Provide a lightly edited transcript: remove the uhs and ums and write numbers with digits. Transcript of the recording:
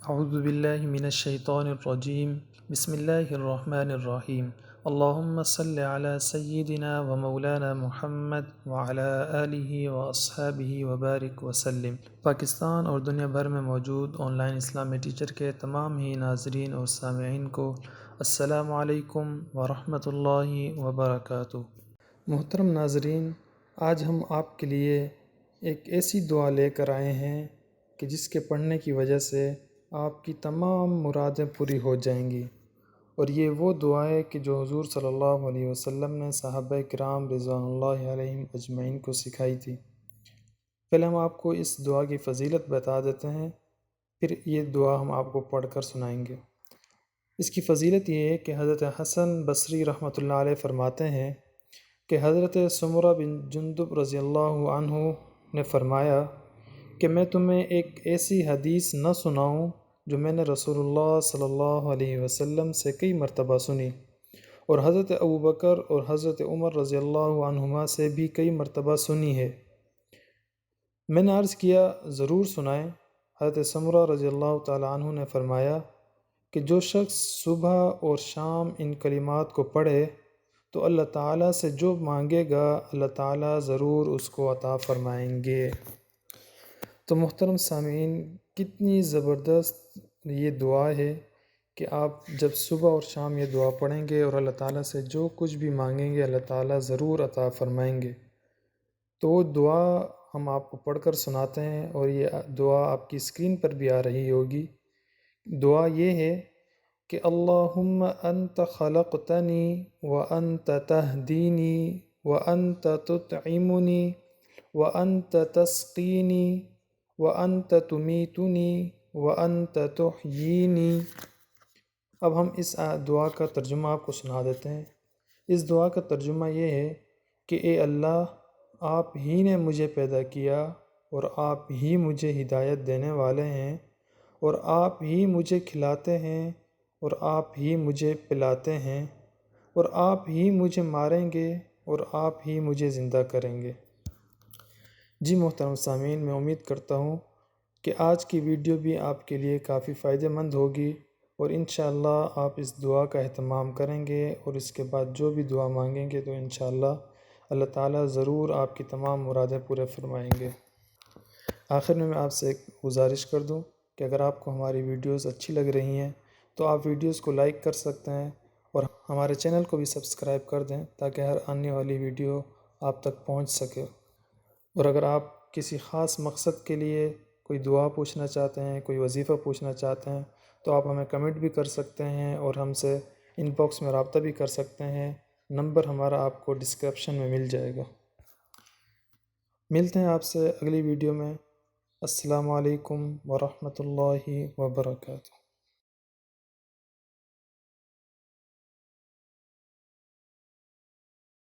اعوذ باللہ من الشیطان الرجیم بسم اللہ الرحمن الرحیم اللہم صل علی سیدنا و مولانا محمد وعلی آلہ و اصحابہ وبارک وسلم۔ پاکستان اور دنیا بھر میں موجود آن لائن اسلامی ٹیچر کے تمام ہی ناظرین اور سامعین کو السلام علیکم ورحمۃ اللہ وبرکاتہ۔ محترم ناظرین، آج ہم آپ کے لیے ایک ایسی دعا لے کر آئے ہیں کہ جس کے پڑھنے کی وجہ سے آپ کی تمام مرادیں پوری ہو جائیں گی، اور یہ وہ دعا ہے کہ جو حضور صلی اللہ علیہ وسلم نے صحابہ کرام رضوان اللہ علیہم اجمعین کو سکھائی تھی۔ پہلے ہم آپ کو اس دعا کی فضیلت بتا دیتے ہیں، پھر یہ دعا ہم آپ کو پڑھ کر سنائیں گے۔ اس کی فضیلت یہ ہے کہ حضرت حسن بصری رحمۃ اللہ علیہ فرماتے ہیں کہ حضرت سمرہ بن جندب رضی اللہ عنہ نے فرمایا کہ میں تمہیں ایک ایسی حدیث نہ سناؤں جو میں نے رسول اللہ صلی اللہ علیہ وسلم سے کئی مرتبہ سنی، اور حضرت ابوبکر اور حضرت عمر رضی اللہ عنہما سے بھی کئی مرتبہ سنی ہے۔ میں نے عرض کیا ضرور سنائیں۔ حضرت سمرہ رضی اللہ تعالیٰ عنہ نے فرمایا کہ جو شخص صبح اور شام ان کلمات کو پڑھے تو اللہ تعالیٰ سے جو مانگے گا اللہ تعالیٰ ضرور اس کو عطا فرمائیں گے۔ تو محترم سامعین، کتنی زبردست یہ دعا ہے کہ آپ جب صبح اور شام یہ دعا پڑھیں گے اور اللہ تعالیٰ سے جو کچھ بھی مانگیں گے اللہ تعالیٰ ضرور عطا فرمائیں گے۔ تو وہ دعا ہم آپ کو پڑھ کر سناتے ہیں، اور یہ دعا آپ کی اسکرین پر بھی آ رہی ہوگی۔ دعا یہ ہے کہ اللہم انت خلقتنی وانت تہدینی وانت تطعمنی وانت تسقینی وانت تمیتنی وانت تحیینی۔ اب ہم اس دعا کا ترجمہ آپ کو سنا دیتے ہیں۔ اس دعا کا ترجمہ یہ ہے کہ اے اللہ، آپ ہی نے مجھے پیدا کیا اور آپ ہی مجھے ہدایت دینے والے ہیں، اور آپ ہی مجھے کھلاتے ہیں اور آپ ہی مجھے پلاتے ہیں، اور آپ ہی مجھے ماریں گے اور آپ ہی مجھے زندہ کریں گے۔ جی محترم سامعین، میں امید کرتا ہوں کہ آج کی ویڈیو بھی آپ کے لیے کافی فائدہ مند ہوگی، اور انشاءاللہ آپ اس دعا کا اہتمام کریں گے، اور اس کے بعد جو بھی دعا مانگیں گے تو انشاءاللہ اللہ تعالیٰ ضرور آپ کی تمام مرادیں پورے فرمائیں گے۔ آخر میں آپ سے ایک گزارش کر دوں کہ اگر آپ کو ہماری ویڈیوز اچھی لگ رہی ہیں تو آپ ویڈیوز کو لائک کر سکتے ہیں، اور ہمارے چینل کو بھی سبسکرائب کر دیں تاکہ ہر آنے والی ویڈیو آپ تک پہنچ سکے۔ اور اگر آپ کسی خاص مقصد کے لیے کوئی دعا پوچھنا چاہتے ہیں، کوئی وظیفہ پوچھنا چاہتے ہیں تو آپ ہمیں کمنٹ بھی کر سکتے ہیں، اور ہم سے ان باکس میں رابطہ بھی کر سکتے ہیں۔ نمبر ہمارا آپ کو ڈسکرپشن میں مل جائے گا۔ ملتے ہیں آپ سے اگلی ویڈیو میں۔ السلام علیکم ورحمۃ اللہ وبرکاتہ۔